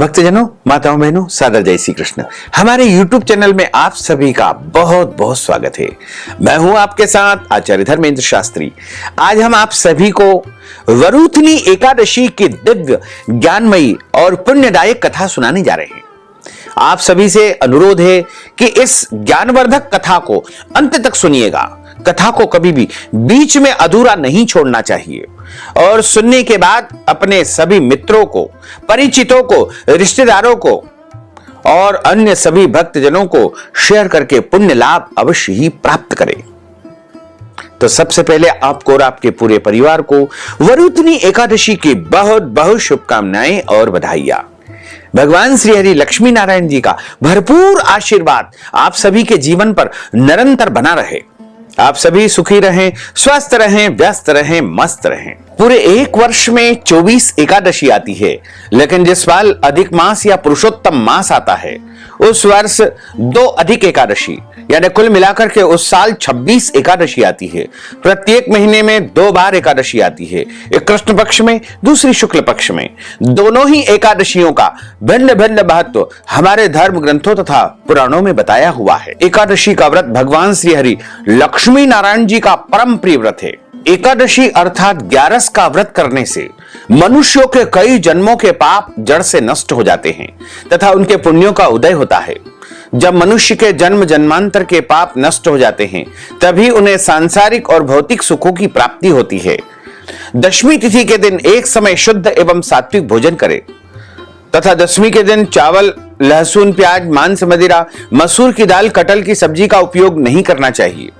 भक्तजनों, माताओं, बहनों, सादर जय श्री कृष्ण। हमारे YouTube चैनल में आप सभी का बहुत बहुत स्वागत है। मैं हूं आपके साथ आचार्य धर्मेंद्र शास्त्री। आज हम आप सभी को वरुथनी एकादशी की दिव्य, ज्ञानमयी और पुण्यदायक कथा सुनाने जा रहे हैं। आप सभी से अनुरोध है कि इस ज्ञानवर्धक कथा को अंत तक सुनिएगा। कथा को कभी भी बीच में अधूरा नहीं छोड़ना चाहिए और सुनने के बाद अपने सभी मित्रों को, परिचितों को, रिश्तेदारों को और अन्य सभी भक्तजनों को शेयर करके पुण्य लाभ अवश्य ही प्राप्त करें। तो सबसे पहले आपको और आपके पूरे परिवार को वरुथनी एकादशी की बहुत बहुत शुभकामनाएं और बधाइयां। भगवान श्री हरि लक्ष्मी नारायण जी का भरपूर आशीर्वाद आप सभी के जीवन पर निरंतर बना रहे। आप सभी सुखी रहें, स्वस्थ रहें, व्यस्त रहें, मस्त रहें। पूरे एक वर्ष में 24 एकादशी आती है, लेकिन जिस साल अधिक मास या पुरुषोत्तम मास आता है उस वर्ष 2 अधिक एकादशी यानी कुल मिलाकर के उस साल 26 एकादशी आती है। प्रत्येक महीने में 2 बार एकादशी आती है, एक कृष्ण पक्ष में, दूसरी शुक्ल पक्ष में। दोनों ही एकादशियों का भिन्न भिन्न महत्व हमारे धर्म ग्रंथों तथा पुराणों में बताया हुआ है। एकादशी का व्रत भगवान श्री हरि लक्ष्मी नारायण जी का परम प्रिय व्रत है। एकादशी अर्थात 11 का व्रत करने से मनुष्यों के कई जन्मों के पाप जड़ से नष्ट हो जाते हैं तथा उनके पुण्यों का उदय होता है। जब मनुष्य के जन्म जन्मांतर के पाप नष्ट हो जाते हैं तभी उन्हें सांसारिक और भौतिक सुखों की प्राप्ति होती है। दशमी तिथि के दिन एक समय शुद्ध एवं सात्विक भोजन करें तथा दशमी के दिन चावल, लहसुन, प्याज, मांस, मदिरा, मसूर की दाल, कटहल की सब्जी का उपयोग नहीं करना चाहिए।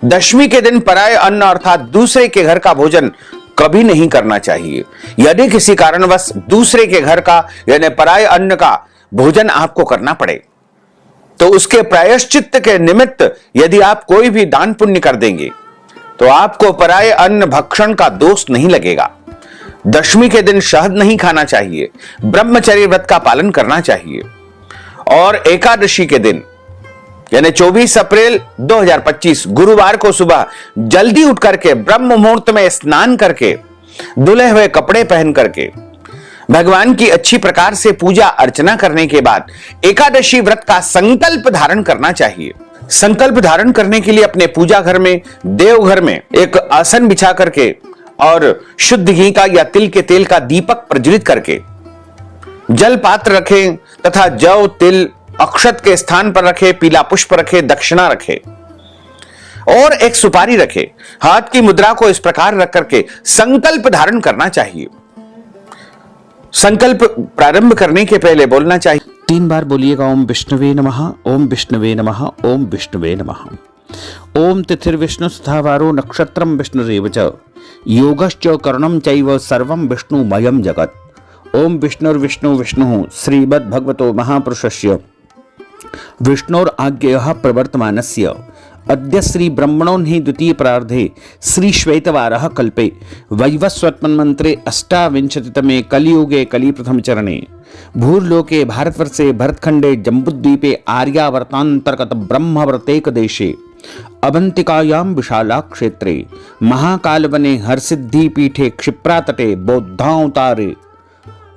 दशमी के दिन पराय अन्न अर्थात दूसरे के घर का भोजन कभी नहीं करना चाहिए। यदि किसी कारणवश दूसरे के घर का यानी पराय अन्न का भोजन आपको करना पड़े तो उसके प्रायश्चित्त के निमित्त यदि आप कोई भी दान पुण्य कर देंगे तो आपको पराय अन्न भक्षण का दोष नहीं लगेगा। दशमी के दिन शहद नहीं खाना चाहिए, ब्रह्मचर्य व्रत का पालन करना चाहिए और एकादशी के दिन यानी 24 अप्रैल 2025 गुरुवार को सुबह जल्दी उठ करके ब्रह्म मुहूर्त में स्नान करके धुले हुए कपड़े पहन करके भगवान की अच्छी प्रकार से पूजा अर्चना करने के बाद एकादशी व्रत का संकल्प धारण करना चाहिए। संकल्प धारण करने के लिए अपने पूजा घर में, देवघर में एक आसन बिछा करके और शुद्ध घी का या तिल के तेल का दीपक प्रज्वलित करके जल पात्र रखें तथा जौ, तिल, अक्षत के स्थान पर रखे, पीला पुष्प रखे, दक्षिणा रखे और एक सुपारी रखे। हाथ की मुद्रा को इस प्रकार रख करके संकल्प धारण करना चाहिए। संकल्प प्रारंभ करने के पहले बोलना चाहिए 3 बार बोलिएगा ओम विष्णुवे नमः, ओम विष्णुवे नमः, ओम विष्णुवे नमः। ओम तिथिर्विष्णु स्थावारो नक्षत्रम विष्णुरेव च योगश्च करणं चैव सर्वं विष्णुमयं जगत्। ओम विष्णुर्विष्णु विष्णुः श्रीमद्भगवतो महापुरुषस्य विष्णोराज्ञया प्रवर्तमानस्य अद्य श्री ब्रह्मणोन्हि द्वितीय प्रार्धे श्री श्वेतवारः कल्पे वैवस्वतमन्वन्तरे 28तमे कलियुगे कलि प्रथम चरणे भूर्लोके भारतवर्षे भरतखंडे जम्बूद्वीपे आर्यावर्तान्तर्गत ब्रह्मवर्तेक देशे अवंतिकायां विशाला क्षेत्रे महाकालवने हरसिद्धिपीठे क्षिप्रातटे बौद्धावतारे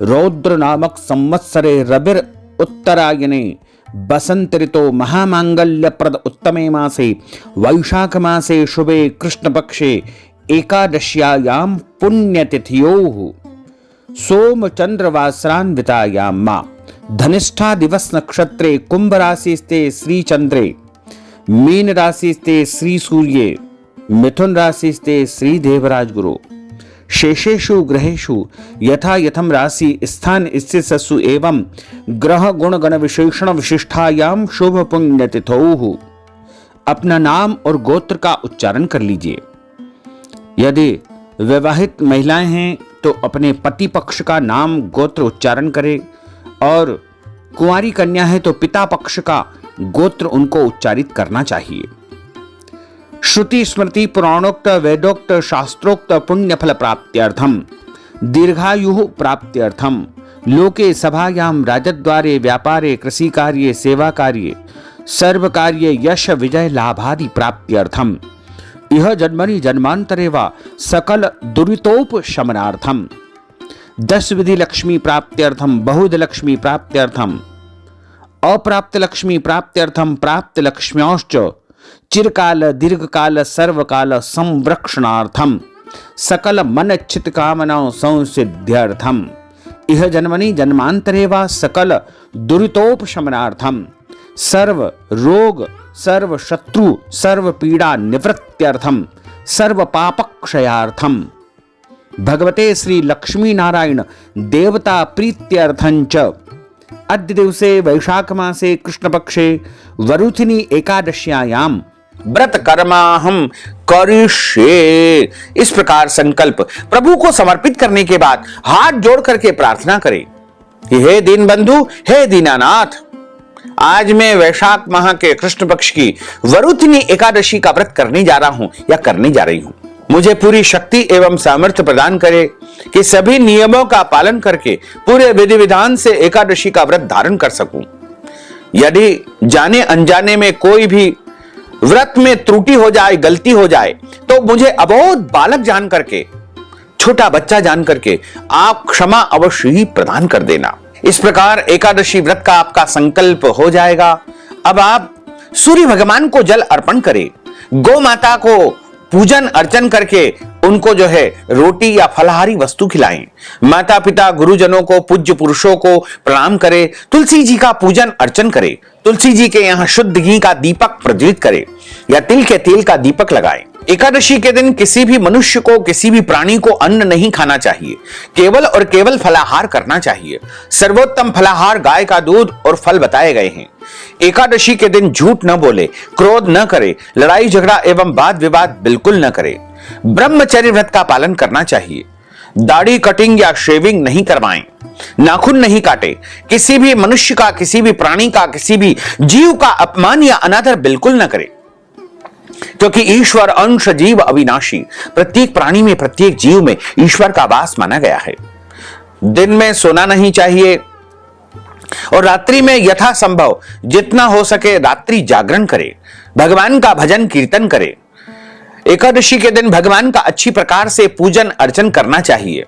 रौद्र नामक संवत्सरे रविर उत्तरायणे बसंत ऋतो महामांगल्यप्रद उत्तमे मासे वैशाख मासे शुभे कृष्ण पक्षे एकादश्यायां पुण्यतिथ्योः सोम चंद्रवासरान्वितायां मा धनिष्ठा दिवस नक्षत्रे कुंभ राशिस्ते श्री चंद्रे मीन राशिस्ते श्री सूर्ये मिथुन राशिस्ते श्री देवराज गुरु शेषेषु ग्रहेषु यथा यथम राशि स्थान स्थितसु एवं ग्रह गुण गण विशेषण विशिष्टायाम शुभ पुण्यतिथौ। अपना नाम और गोत्र का उच्चारण कर लीजिए। यदि विवाहित महिलाएं हैं तो अपने पति पक्ष का नाम गोत्र उच्चारण करें और कुंवारी कन्या है तो पिता पक्ष का गोत्र उनको उच्चारित करना चाहिए। श्रुति स्मृति पुराणोक्त वेदोक्त शास्त्रोक्त पुण्य फल प्राप्त्यर्थम दीर्घायु प्राप्त्यर्थम लोके सभायां राजद्वारे व्यापारे कृषि कार्ये सेवा कार्ये सर्व कार्ये यश विजय लाभादि प्राप्त्यर्थम इह जन्मनि जन्मांतरे वा सकल दुरितोपशमनार्थम 10 विधि लक्ष्मी प्राप्त्यर्थम, बहुध लक्ष्मी प्राप्त्यर्थम, अप्राप्त लक्ष्मी प्राप्त्यर्थम, प्राप्त लक्ष्म्योश्च चिरकाल दीर्घकाल सर्वकाल संरक्षणार्थम, सकल मन चित कामना संसिद्ध्यर्थम, इह जन्मनि जन्मांतरे वा सकल दुरितोपशमनार्थम, सर्व रोग सर्व शत्रु सर्व पीड़ा निवृत्त्यर्थम, सर्व पापक्षयार्थम, भगवते श्री लक्ष्मी नारायण देवता प्रीत्यर्थंच अद्य दिवसे वैशाख मासे कृष्ण पक्षे वरुथिनी एकादश्यायाम व्रत कर्माहम करिष्ये। इस प्रकार संकल्प प्रभु को समर्पित करने के बाद हाथ जोड़ करके प्रार्थना करें, हे दीन बंधु, हे दीनानाथ, आज मैं वैशाख माह के कृष्ण पक्ष की वरुथिनी एकादशी का व्रत करने जा रहा हूं या करने जा रही हूं। मुझे पूरी शक्ति एवं सामर्थ्य प्रदान करे कि सभी नियमों का पालन करके पूरे विधि विधान से एकादशी का व्रत धारण कर सकूं। यदि जाने अनजाने में कोई भी व्रत में त्रुटि हो जाए, गलती हो जाए, तो मुझे अबोध बालक जान करके, छोटा बच्चा जान करके आप क्षमा अवश्य ही प्रदान कर देना। इस प्रकार एकादशी व्रत का आपका संकल्प हो जाएगा। अब आप सूर्य भगवान को जल अर्पण करें, गौ माता को पूजन अर्चन करके उनको जो है रोटी या फलाहारी वस्तु खिलाएं, माता पिता गुरुजनों को पूज्य पुरुषों को प्रणाम करें, तुलसी जी का पूजन अर्चन करें, तुलसी जी के यहाँ शुद्ध घी का दीपक प्रज्वलित करें या तिल के तेल का दीपक लगाएं। एकादशी के दिन किसी भी मनुष्य को, किसी भी प्राणी को अन्न नहीं खाना चाहिए, केवल और केवल फलाहार करना चाहिए। सर्वोत्तम फलाहार गाय का दूध और फल बताए गए हैं। एकादशी के दिन झूठ न बोले, क्रोध न करे, लड़ाई झगड़ा एवं वाद विवाद बिल्कुल न करे। ब्रह्मचर्य व्रत का पालन करना चाहिए। दाढ़ी कटिंग या शेविंग नहीं करवाएं, नाखून नहीं काटे, किसी भी मनुष्य का, किसी भी प्राणी का, किसी भी जीव का अपमान या अनादर बिल्कुल न करे, क्योंकि ईश्वर अंश जीव अविनाशी, प्रत्येक प्राणी में, प्रत्येक जीव में ईश्वर का वास माना गया है। दिन में सोना नहीं चाहिए और रात्रि में यथा संभव जितना हो सके रात्रि जागरण करे, भगवान का भजन कीर्तन करे। एकादशी के दिन भगवान का अच्छी प्रकार से पूजन अर्चन करना चाहिए।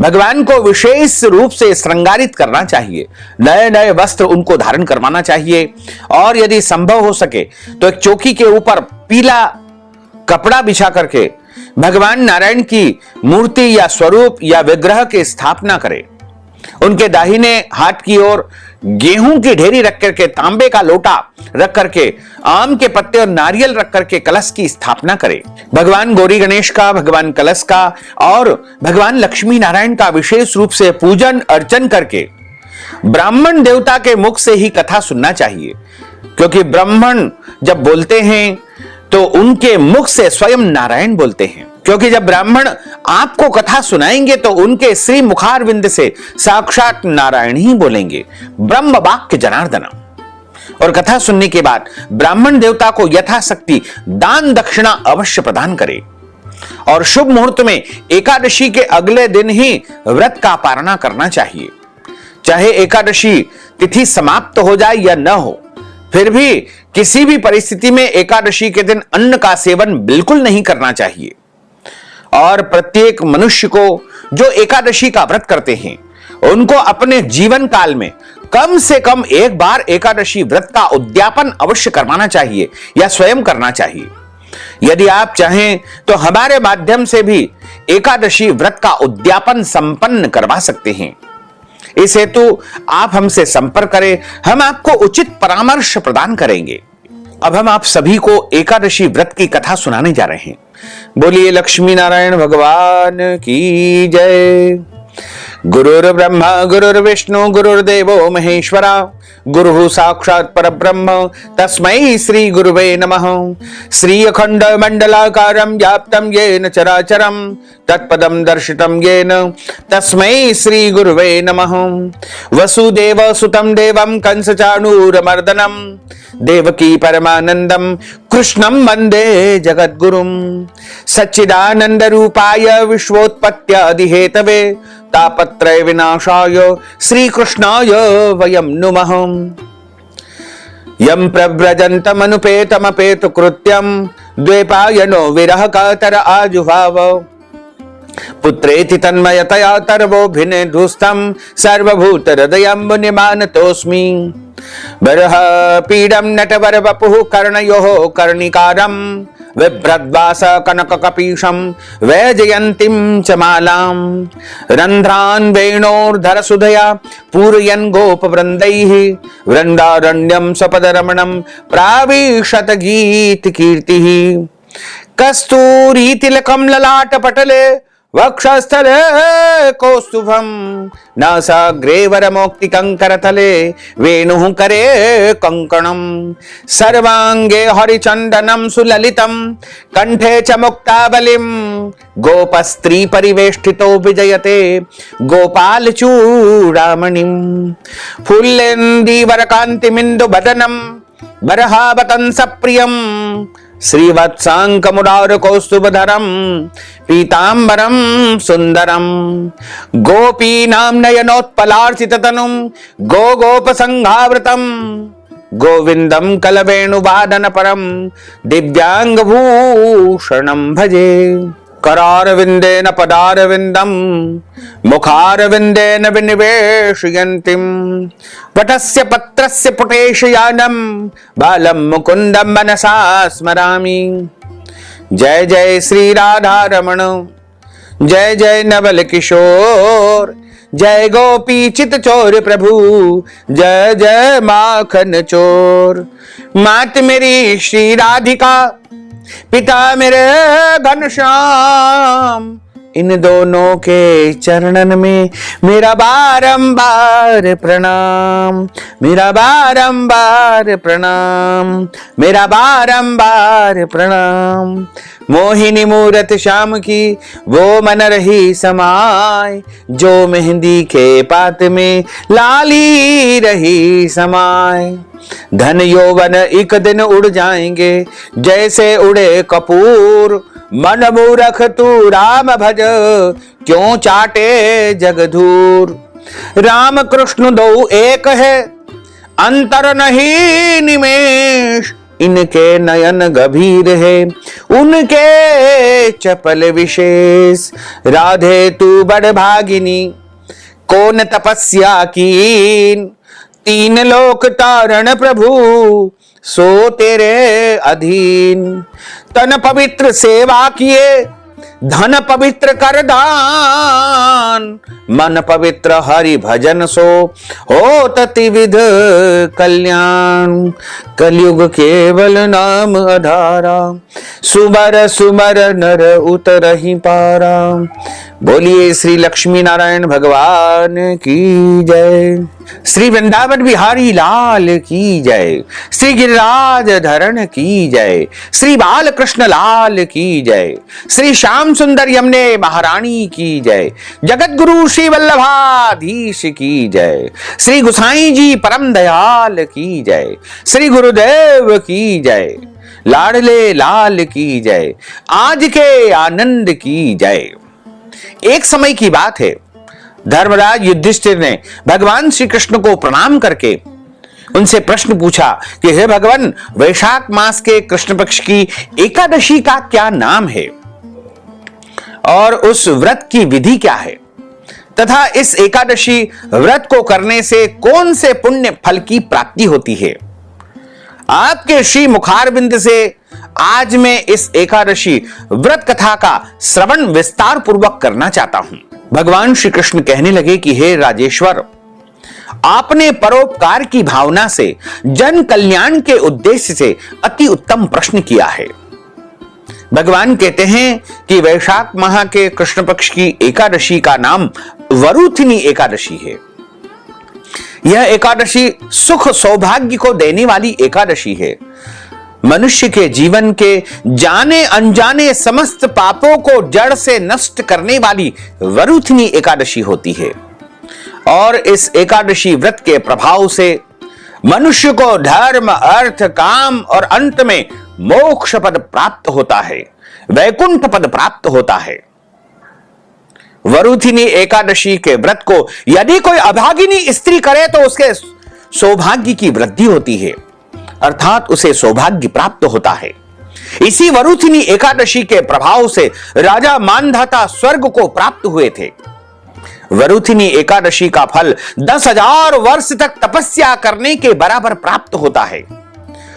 भगवान को विशेष रूप से श्रृंगारित करना चाहिए, नए नए वस्त्र उनको धारण करवाना चाहिए और यदि संभव हो सके तो एक चौकी के ऊपर पीला कपड़ा बिछा करके भगवान नारायण की मूर्ति या स्वरूप या विग्रह की स्थापना करें। उनके दाहिने हाथ की ओर गेहूं की ढेरी रख करके, तांबे का लोटा रख करके, आम के पत्ते और नारियल रख करके कलश की स्थापना करें। भगवान गौरी गणेश का, भगवान कलश का और भगवान लक्ष्मी नारायण का विशेष रूप से पूजन अर्चन करके ब्राह्मण देवता के मुख से ही कथा सुनना चाहिए, क्योंकि ब्राह्मण जब बोलते हैं तो उनके मुख से स्वयं नारायण बोलते हैं। क्योंकि जब ब्राह्मण आपको कथा सुनाएंगे तो उनके श्री मुखारविंद से साक्षात नारायण ही बोलेंगे, ब्रह्म वाक्य जनार्दन। और कथा सुनने के बाद ब्राह्मण देवता को यथाशक्ति दान दक्षिणा अवश्य प्रदान करें। और शुभ मुहूर्त में एकादशी के अगले दिन ही व्रत का पारणा करना चाहिए। चाहे एकादशी तिथि समाप्त हो जाए या न हो, फिर भी किसी भी परिस्थिति में एकादशी के दिन अन्न का सेवन बिल्कुल नहीं करना चाहिए। और प्रत्येक मनुष्य को जो एकादशी का व्रत करते हैं उनको अपने जीवन काल में कम से कम एक बार एकादशी व्रत का उद्यापन अवश्य करवाना चाहिए या स्वयं करना चाहिए। यदि आप चाहें तो हमारे माध्यम से भी एकादशी व्रत का उद्यापन संपन्न करवा सकते हैं। इस हेतु आप हमसे संपर्क करें, हम आपको उचित परामर्श प्रदान करेंगे। अब हम आप सभी को एकादशी व्रत की कथा सुनाने जा रहे हैं। बोलिए लक्ष्मी नारायण भगवान की जय। गुरुर्ब्रह्मा गुरुर्विष्णु गुरुर्देवो महेश्वरा, गुरुः साक्षात् परब्रह्म तस्मै श्री गुरुवे नमः। श्री अखंड मंडलाकारं व्याप्तं येन चराचरं तत्पदं दर्शितं येन तस्मै श्री गुरुवे नमः। वसुदेव सुतं देवं कंसचाणूरमर्दनं देवकी परमानंदं कृष्णं वंदे जगद्गुरुं। सच्चिदानंद रूपाय विश्वोत्पत्त्यादि हेतवे तापत्रय विनाशाय श्री कृष्णाय वयं नुमः। यं प्रव्रजन्तमनुपेतमपेतु कृत्यं द्वैपायनो विरह कातर आजुहाव। पुत्रेति तन्मयतया तर्वोऽभिनिधुस्तं सर्वभूत हृदयं मुनिमानतोऽस्मि। बरह पीडं नटवरवपुः कर्णयोः कर्णिकारं बिभ्रद्वास कनककपीशं वैजयन्तीं च मालां। रन्ध्रान् वेणोर्धरसुधया पूरयन् गोपवृन्दैः वृन्दारण्यं स्वपदरमणं प्राविशत गीतकीर्तिः। कस्तूरीतिलकं ललाटपटले वक्षस्थले कौस्तुभं नासाग्रे वरमौक्तिकङ्करतले वेणुः करे कङ्कणं। सर्वाङ्गे हरिचन्दनं सुललितं कण्ठे च मुक्तावलिं गोपस्त्री परिवेष्टितो विजयते गोपालचूडामणिं। फुल्लेन्दीवरकान्तिमिन्दुवदनं बरहावतंसप्रियं श्रीवत्साङ्कमुदारकौस्तुभधरं पीताम्बरं सुन्दरं। गोपीनां नयनोत्पलार्चिततनुं गोपसंघावृतं गोविन्दं कलवेणुवादनपरं दिव्याङ्गभूषणं भजे। करारविन्देन पदारविन्दं मुखारविन्देन विनिवेशयन्तीं वटस्य पत्रस्य पुटेशयानं बालं मुकुन्दं मनसा स्मरामि। जय जय श्री राधारमण जय जय नवल किशोर जय गोपी चित चोर प्रभु जय जय माखन चोर। मात मेरी श्री राधिका पिता मेरे घनश्याम इन दोनों के चरणन में मेरा बारंबार प्रणाम मेरा बारंबार प्रणाम मेरा बारंबार प्रणाम। मोहिनी मूरत श्याम की वो मन रही समाय जो मेहंदी के पात में लाली रही समाय। धन यौवन एक दिन उड़ जाएंगे जैसे उड़े कपूर मन मूरख तू राम भज क्यों चाटे जगधूर। राम कृष्ण दो एक है अंतर नहीं निमेष इनके नयन गभीर है उनके चपल विशेष। राधे तू बड़ भागिनी कौन तपस्या कीन तीन लोक तारण प्रभु सो तेरे अधीन। तन पवित्र सेवा किए धन पवित्र कर दान मन पवित्र हरि भजन सो हो ततिविध कल्याण। कलयुग केवल नाम आधारा सुमर सुमर नर उतरहि पारा। बोलिए श्री लक्ष्मी नारायण भगवान की जय। श्री वृंदावन बिहारी लाल की जय। श्री गिरिराज धरण की जय। श्री बालकृष्ण लाल की जय। श्री श्याम सुंदर यमुने महारानी की जय। जगत गुरु श्री वल्लभाधीश की जय। श्री गुसाई जी परम दयाल की जय। श्री गुरुदेव की जय। लाडले लाल की जय। आज के आनंद की जय। एक समय की बात है, धर्मराज युधिष्ठिर ने भगवान श्री कृष्ण को प्रणाम करके उनसे प्रश्न पूछा कि हे भगवान, वैशाख मास के कृष्ण पक्ष की एकादशी का क्या नाम है और उस व्रत की विधि क्या है तथा इस एकादशी व्रत को करने से कौन से पुण्य फल की प्राप्ति होती है। आपके श्री मुखारबिंद से आज मैं इस एकादशी व्रत कथा का श्रवण विस्तार पूर्वक करना चाहता हूं। भगवान श्री कृष्ण कहने लगे कि हे राजेश्वर, आपने परोपकार की भावना से जन कल्याण के उद्देश्य से अति उत्तम प्रश्न किया है। भगवान कहते हैं कि वैशाख माह के कृष्ण पक्ष की एकादशी का नाम वरुथिनी एकादशी है। यह एकादशी सुख सौभाग्य को देने वाली एकादशी है। मनुष्य के जीवन के जाने अनजाने समस्त पापों को जड़ से नष्ट करने वाली वरुथिनी एकादशी होती है और इस एकादशी व्रत के प्रभाव से मनुष्य को धर्म अर्थ काम और अंत में मोक्ष पद प्राप्त होता है, वैकुंठ पद प्राप्त होता है। वरुथिनी एकादशी के व्रत को यदि कोई अभागिनी स्त्री करे तो उसके सौभाग्य की वृद्धि होती है, अर्थात उसे सौभाग्य प्राप्त होता है। इसी वरुथिनी एकादशी के प्रभाव से राजा मानधाता स्वर्ग को प्राप्त हुए थे। वरुथिनी एकादशी का फल 10,000 वर्ष तक तपस्या करने के बराबर प्राप्त होता है।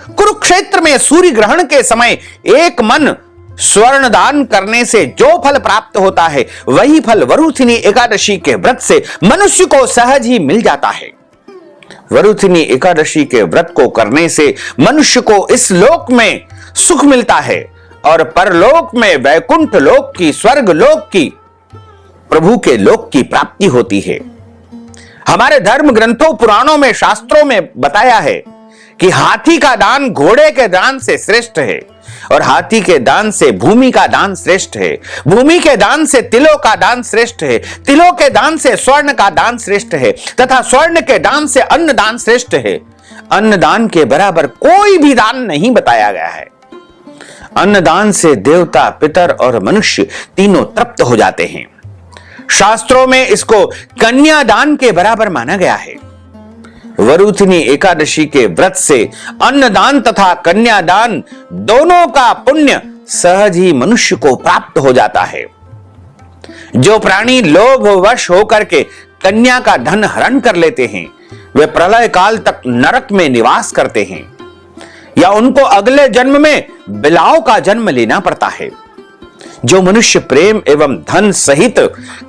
कुरुक्षेत्र में सूर्य ग्रहण के समय एक मन स्वर्ण दान करने से जो फल प्राप्त होता है, वही फल वरुथिनी एकादशी के व्रत से मनुष्य को सहज ही मिल जाता है। वरुथिनी एकादशी के व्रत को करने से मनुष्य को इस लोक में सुख मिलता है और परलोक में वैकुंठ लोक की, स्वर्ग लोक की, प्रभु के लोक की प्राप्ति होती है। हमारे धर्म ग्रंथों, पुराणों में, शास्त्रों में बताया है कि हाथी का दान घोड़े के दान से श्रेष्ठ है और हाथी के दान से भूमि का दान श्रेष्ठ है, भूमि के दान से तिलों का दान श्रेष्ठ है, तिलों के दान से स्वर्ण का दान श्रेष्ठ है तथा स्वर्ण के दान से अन्न दान श्रेष्ठ है। अन्न दान के बराबर कोई भी दान नहीं बताया गया है। अन्न दान से देवता, पितर और मनुष्य तीनों तृप्त हो जाते हैं। शास्त्रों में इसको कन्यादान के बराबर माना गया है। वरुथिनी एकादशी के व्रत से अन्नदान तथा कन्यादान दोनों का पुण्य सहज ही मनुष्य को प्राप्त हो जाता है। जो प्राणी लोभवश होकर के कन्या का धन हरण कर लेते हैं, वे प्रलय काल तक नरक में निवास करते हैं या उनको अगले जन्म में बिलाव का जन्म लेना पड़ता है। जो मनुष्य प्रेम एवं धन सहित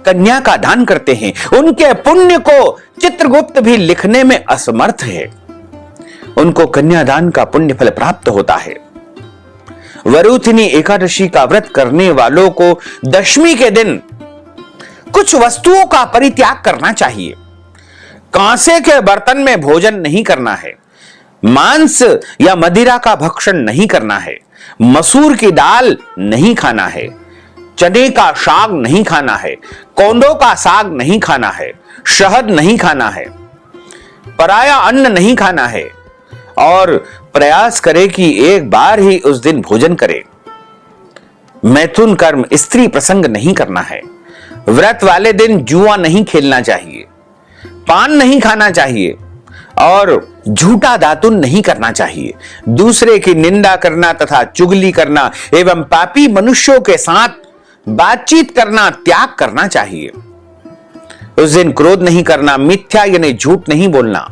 कन्या का दान करते हैं, उनके पुण्य को चित्रगुप्त भी लिखने में असमर्थ है। उनको कन्यादान का पुण्य फल प्राप्त होता है। वरुथिनी एकादशी का व्रत करने वालों को दशमी के दिन कुछ वस्तुओं का परित्याग करना चाहिए। कांसे के बर्तन में भोजन नहीं करना है, मांस या मदिरा का भक्षण नहीं करना है, मसूर की दाल नहीं खाना है, चने का साग नहीं खाना है, कौंदों का साग नहीं खाना है, शहद नहीं खाना है, पराया अन्न नहीं खाना है और प्रयास करे कि एक बार ही उस दिन भोजन करे। मैथुन कर्म, स्त्री प्रसंग नहीं करना है। व्रत वाले दिन जुआ नहीं खेलना चाहिए, पान नहीं खाना चाहिए और झूठा दातुन नहीं करना चाहिए। दूसरे की निंदा करना तथा चुगली करना एवं पापी मनुष्यों के साथ बातचीत करना त्याग करना चाहिए। उस दिन क्रोध नहीं करना, मिथ्या यानी झूठ नहीं बोलना।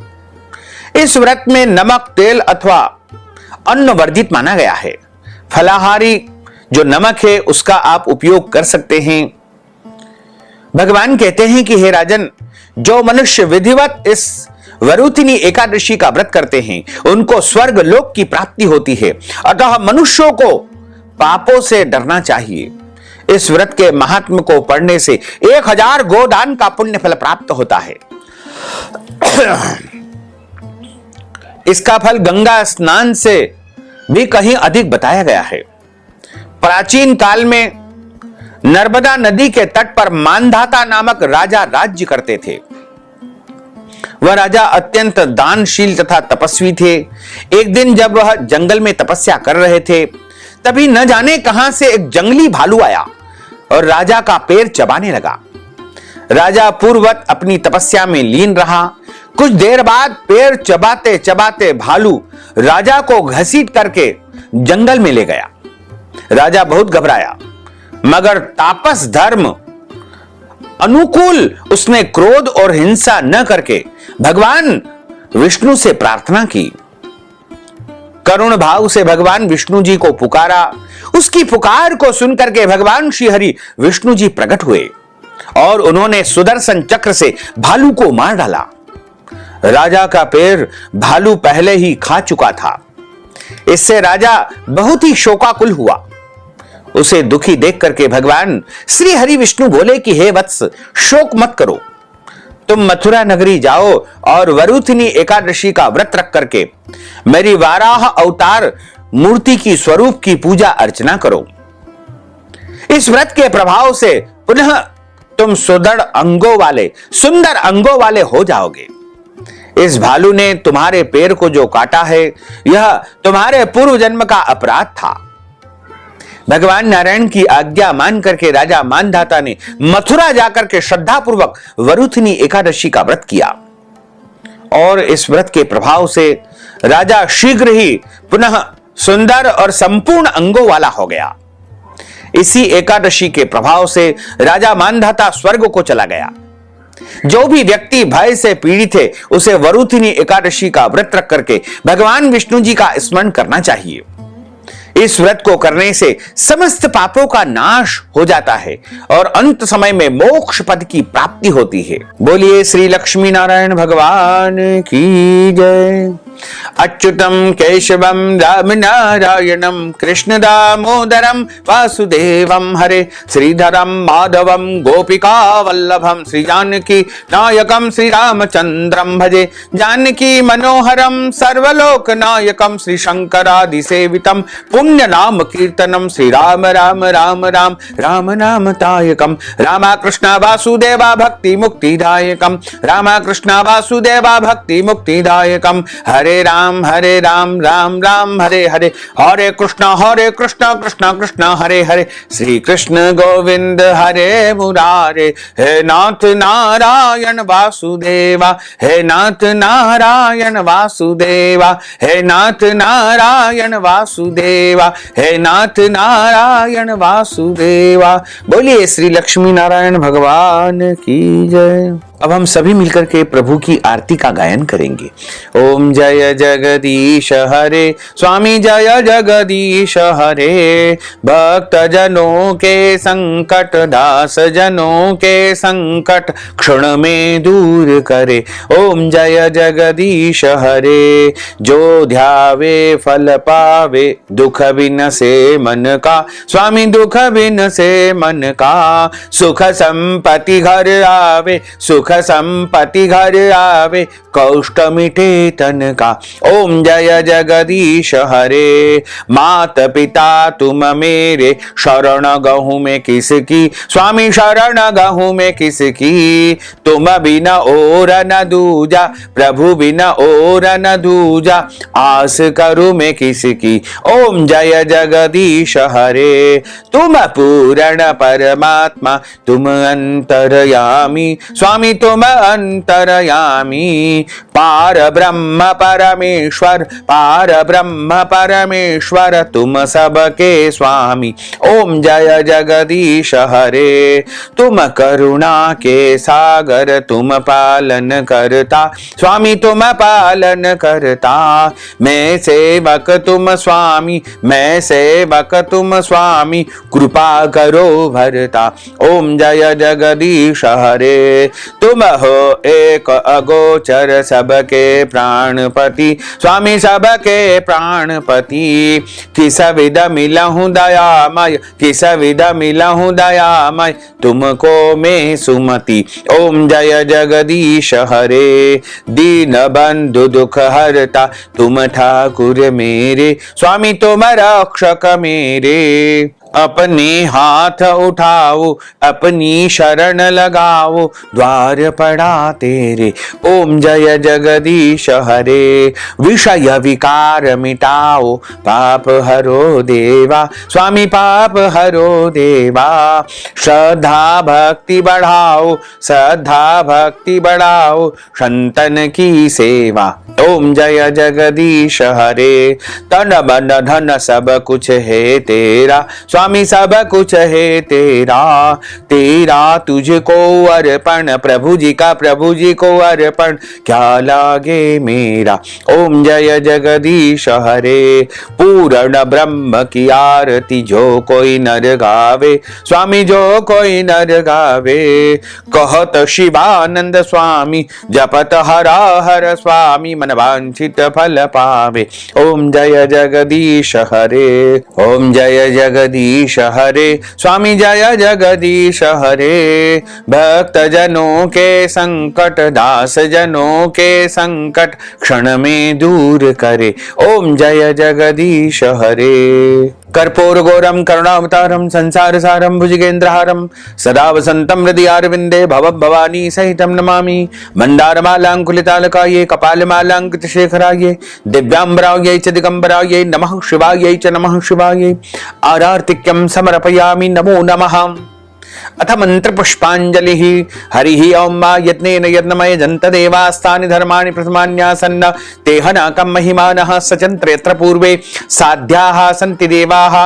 इस व्रत में नमक, तेल अथवा अन्न वर्जित माना गया है। फलाहारी जो नमक है उसका आप उपयोग कर सकते हैं। भगवान कहते हैं कि हे राजन, जो मनुष्य विधिवत इस वरुथिनी एकादशी का व्रत करते हैं, उनको स्वर्ग लोक की प्राप्ति होती है। अतः मनुष्यों को पापों से डरना चाहिए। इस व्रत के महात्म को पढ़ने से 1000 गोदान का पुण्य फल प्राप्त होता है। इसका फल गंगा स्नान से भी कहीं अधिक बताया गया है। प्राचीन काल में नर्मदा नदी के तट पर मानधाता नामक राजा राज्य करते थे। वह राजा अत्यंत दानशील तथा तपस्वी थे। एक दिन जब वह जंगल में तपस्या कर रहे थे, तभी न जाने कहां से एक जंगली भालू आया और राजा का पैर चबाने लगा। राजा पूर्ववत अपनी तपस्या में लीन रहा। कुछ देर बाद पैर चबाते चबाते भालू राजा को घसीट करके जंगल में ले गया। राजा बहुत घबराया, मगर तापस धर्म अनुकूल उसने क्रोध और हिंसा न करके भगवान विष्णु से प्रार्थना की। करुण भाव से भगवान विष्णु जी को पुकारा। उसकी पुकार को सुनकर के भगवान श्री हरि विष्णु जी प्रकट हुए और उन्होंने सुदर्शन चक्र से भालू को मार डाला। राजा का पैर भालू पहले ही खा चुका था। इससे राजा बहुत ही शोकाकुल हुआ। उसे दुखी देख करके भगवान श्री हरि विष्णु बोले कि हे वत्स, शोक मत करो। तुम मथुरा नगरी जाओ और वरुथिनी एकादशी का व्रत रख करके मेरी वाराह अवतार मूर्ति की स्वरूप की पूजा अर्चना करो। इस व्रत के प्रभाव से पुनः तुम सुंदर अंगों वाले हो जाओगे। इस भालू ने तुम्हारे पैर को जो काटा है, यह तुम्हारे पूर्व जन्म का अपराध था। भगवान नारायण की आज्ञा मान करके राजा मानधाता ने मथुरा जाकर के श्रद्धापूर्वक वरुथिनी एकादशी का व्रत किया और इस व्रत के प्रभाव से राजा शीघ्र ही पुनः सुंदर और संपूर्ण अंगों वाला हो गया। इसी एकादशी के प्रभाव से राजा मानधाता स्वर्ग को चला गया। जो भी व्यक्ति भय से पीड़ित है उसे वरुथिनी एकादशी का व्रत रख करके भगवान विष्णु जी का स्मरण करना चाहिए। इस व्रत को करने से समस्त पापों का नाश हो जाता है और अंत समय में मोक्ष पद की प्राप्ति होती है। बोलिए श्री लक्ष्मी नारायण भगवान की जय। अच्युतम केशवम राम नारायणम कृष्ण दामोदरम वासुदेवम हरे श्रीधरम माधवम गोपिका वल्लभम श्री जानकी नायकम श्री रामचंद्रम भजे जानकी मनोहरम सर्वलोक नायकम श्री शंकरादि सेवितम पुण्य नाम कीर्तनम श्री राम राम राम राम राम नाम तायकम रामा कृष्ण वासुदेवा भक्ति मुक्तिदायकम रामा कृष्ण वासुदेवा भक्ति मुक्तिदायकम हरे राम राम राम हरे हरे हरे कृष्ण कृष्ण कृष्ण हरे हरे श्री कृष्ण गोविंद हरे मुरारे हे नाथ नारायण वासुदेवा हे नाथ नारायण वासुदेवा हे नाथ नारायण वासुदेवा हे नाथ नारायण वासुदेवा। बोलिए श्री लक्ष्मी नारायण भगवान की जय। अब हम सभी मिलकर के प्रभु की आरती का गायन करेंगे। ओम जय जगदीश हरे स्वामी जय जगदीश हरे भक्त जनों के संकट दास जनों के संकट क्षण में दूर करे। ओम जय जगदीश हरे जो ध्यावे फल पावे दुख बिन से मन का स्वामी दुख बिन से मन का सुख संपत्ति घर आवे सुख संपत्ति घर आवे कष्ट मिटे तन का। ओम जय जगदीश हरे मात पिता तुम मेरे शरण गहूं में किसकी स्वामी शरण गहूं में किसकी तुम बिना और न दूजा प्रभु बिना और न दूजा आस करूं मैं किसकी। ओम जय जगदीश हरे तुम पूर्ण परमात्मा तुम अंतरयामी स्वामी तुम अंतरयामी पार ब्रह्म परमेश्वर पार ब्रह्म परमेश्वर तुम सबके स्वामी। ओम जय जगदीश हरे तुम करुणा के सागर तुम पालन करता स्वामी तुम पालन करता मैं सेवक तुम स्वामी मैं सेवक तुम स्वामी कृपा करो भरता। ओम जय जगदीश हरे तुम हो एक अगोचर सबके प्राणपति स्वामी सबके प्राणपति किस विध मिलहूं दयामय किस विध मिलहूं दयामय तुमको मैं सुमति। ओम जय जगदीश हरे दीन बंधु दुख हरता तुम ठाकुर मेरे स्वामी तुम रक्षक मेरे अपने हाथ उठाओ अपनी शरण लगाओ द्वार पड़ा तेरे। ओम जय जगदीश हरे विषय विकार मिटाओ पाप हरो देवा स्वामी पाप हरो देवा श्रद्धा भक्ति बढ़ाओ श्रद्धा भक्ति बढ़ाओ संतन की सेवा। ओम जय जगदीश हरे तन मन धन सब कुछ है तेरा स्वामी सब कुछ है तेरा तेरा तुझको अर्पण प्रभु जी का प्रभु जी को अर्पण क्या लागे मेरा। ओम जय जगदीश हरे पूर्ण ब्रह्म की आरती जो कोई नर गावे स्वामी जो कोई नर गावे कहत शिवानंद स्वामी जपत हरा हर स्वामी मन वांछित फल पावे। ओम जय जगदीश हरे ओम जय जगदीश हरे स्वामी जय जगदीश हरे भक्त जनों के संकट दास जनों के संकट क्षण में दूर करे। ओम जय जगदीश हरे कर्पूर गौरम करुणावतारम संसार सारम भुजगेंद्रहारम सदा वसंतम हृदयारविंदे भव भवानी सहितम नमामि मंदारमालांकुलितालकाये कपालमालांकित शेखराये दिव्यांबराये च दिगंबराये नमः शिवाये च नमः शिवाये आरार्तिक्यं समर्पयामि नमो नमः। अथ मंत्र पुष्पांजलि हरि ओम मा यत्नेन यज्ञमय जंत देवास्तानि धर्माणि प्रथमान्यासन्न तेह नाकं महिमानः सचन्त्र यत्र पूर्वे साध्याः सन्ति देवाः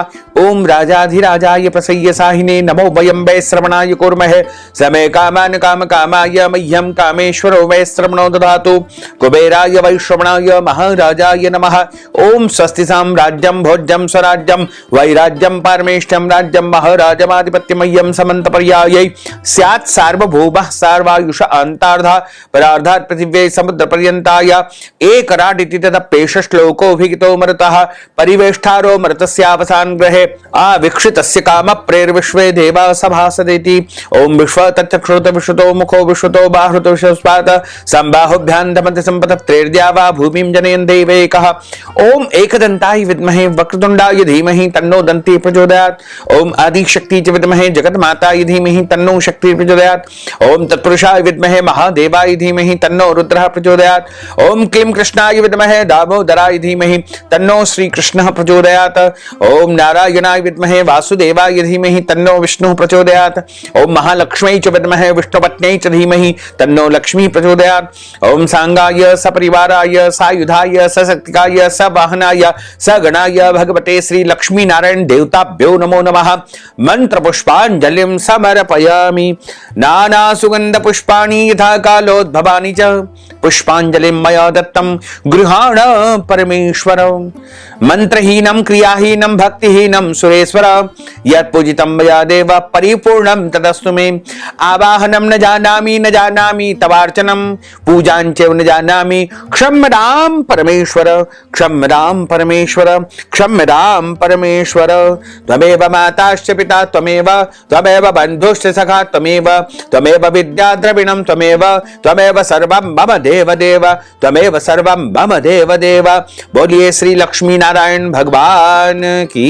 ओम राजाधिराजाय प्रसय्य साहिने नमो वयं वै श्रवणाय कुर्महे समे कामान् काम कामाय मह्यं कामेश्वरो वै श्रवणो ददातु कुबेराय वै श्रवणाय महाराजाय नमः ओम स्वस्ति साम्राज्यं भोज्यं स्वराज्यं वैराज्यं पारमेष्ठ्यं राज्यं महाराजमाधिपत्यमय्यं समन्त पर्यायै स्यात् सार्वभौमः सर्वायुष अन्तार्धा परार्धात् पृथिव्यै समुद्र पर्यन्ताय एकराडिति तदप्येष श्लोकोऽभिहितो मरुतः परिवेष्टारो मरुतस्यावसान ग्रहे आविक्षितस्य काम प्रेर्विश्वे देवा सभासदेति ओम विश्व तच्चक्षुरुत विश्वतो मुखो विश्वतो बाहुतो विश्वस्पात संबाहुभ्यां दमति संपतत्रेर्द्या वा भूमिं जनयन् देवैकः ओम एकदन्ताय विद्महे वक्रतुण्डाय धीमहि तन्नो दन्ती प्रचोदयात् ओम आदिशक्ति च विद्महे जगन्माताय धीमहि तन्नो शक्ति प्रचोदयात् ओम तत्पुरुषाय विद्महे महादेवाय धीमहि तन्नो रुद्रः प्रचोदयात् ओम क्लीं कृष्णाय विद्महे दामोदराय धीमहि तन्नो श्री कृष्णः प्रचोदयात् ओम नारायणाय विद्महे वासुदेवाय धीमहि तन्नो विष्णुः प्रचोदयात् ओम महालक्ष्म्यै च विद्महे विष्णुपत्न्यै च धीमहि तन्नो लक्ष्मी प्रचोदयात् ओम सांगाय सपरिवाराय सायुधाय सशक्तिकाय सवाहनाय सगणाय भगवते श्री लक्ष्मी नारायण देवताभ्यो नमो नमः मंत्र पुष्पांजलिं समर्पयामि नाना सुगंध पुष्पाणि यथा कालोद्भवानि च पुष्पांजलिं मया दत्तं गृहाण परमेश्वर मंत्रहीनं क्रियाहीनं भक्तिहीनं सुरेश्वर यत् पूजितं मया देव परिपूर्णं तदस्तु मे आवाहनं न जानामि तवार्चनं पूजां च न जानामि क्षम्यतां परमेश्वर क्षम्यतां परमेश्वर क्षम्यतां परमेश्वर त्वमेव माताश्च पिता त्वमेव बन्धुश्च सखा त्वमेव विद्या द्रविणं त्वमेव सर्वं मम देव त्वमेव सर्वं मम देव बोलिए श्री लक्ष्मी नारायण भगवान की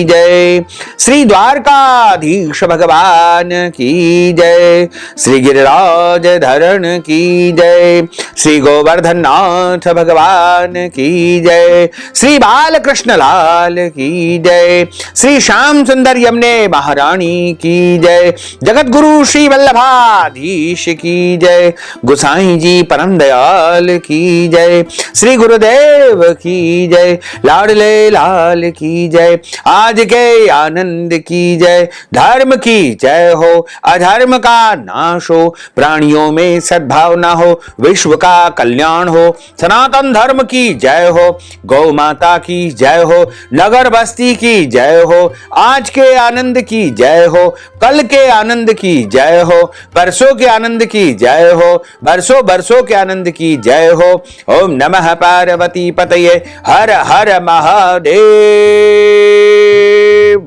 जय श्री द्वारकाधीश भगवान की जय श्री गिरिराज धरण की जय श्री गोवर्धन नाथ भगवान की जय श्री बालकृष्ण लाल की जय श्री श्याम सुंदर यमुने महारानी की जय जगत गुरु श्री वल्लभाधीश की जय गोसाई जी परम दयाल की जय श्री गुरुदेव की जय लाडले लाल की जय आज के आनंद की जय धर्म की जय हो अधर्म का नाश हो प्राणियों में सद्भावना हो विश्व का कल्याण हो सनातन धर्म की जय हो गौ माता की जय हो नगर बस्ती की जय हो आज के आनंद की जय हो कल के आनंद की जय हो परसों के आनंद की जय हो बरसों बरसों के आनंद की जय हो ओम नमः पार्वती पतये हर हर महादेव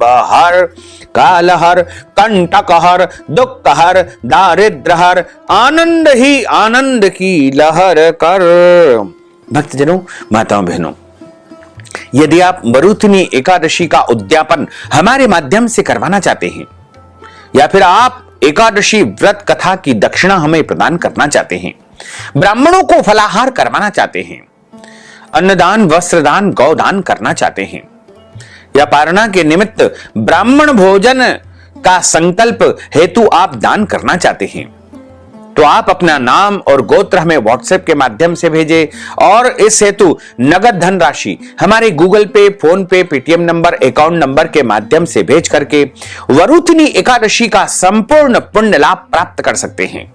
हर कालहर कंटकहर दुखहर दारिद्रहर आनंद ही आनंद की लहर कर। भक्तजनों माताओं बहनों, यदि आप मरुथनी एकादशी का उद्यापन हमारे माध्यम से करवाना चाहते हैं या फिर आप एकादशी व्रत कथा की दक्षिणा हमें प्रदान करना चाहते हैं, ब्राह्मणों को फलाहार करवाना चाहते हैं, अन्नदान वस्त्रदान गौदान करना चाहते हैं या पारणा के निमित्त ब्राह्मण भोजन का संकल्प हेतु आप दान करना चाहते हैं, तो आप अपना नाम और गोत्र हमें व्हाट्सएप के माध्यम से भेजें और इस हेतु नगद धन राशि हमारे गूगल पे, फोन पे, पेटीएम नंबर, अकाउंट नंबर के माध्यम से भेज करके वरुथनी एकादशी का संपूर्ण पुण्य लाभ प्राप्त कर सकते हैं।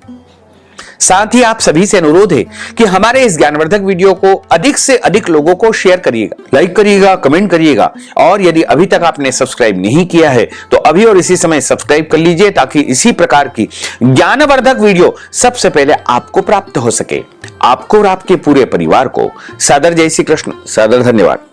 साथ ही आप सभी से अनुरोध है कि हमारे इस ज्ञानवर्धक वीडियो को अधिक से अधिक लोगों को शेयर करिएगा, लाइक करिएगा, कमेंट करिएगा और यदि अभी तक आपने सब्सक्राइब नहीं किया है तो अभी और इसी समय सब्सक्राइब कर लीजिए ताकि इसी प्रकार की ज्ञानवर्धक वीडियो सबसे पहले आपको प्राप्त हो सके। आपको और आपके पूरे परिवार को सादर जय श्री कृष्ण, सादर धन्यवाद।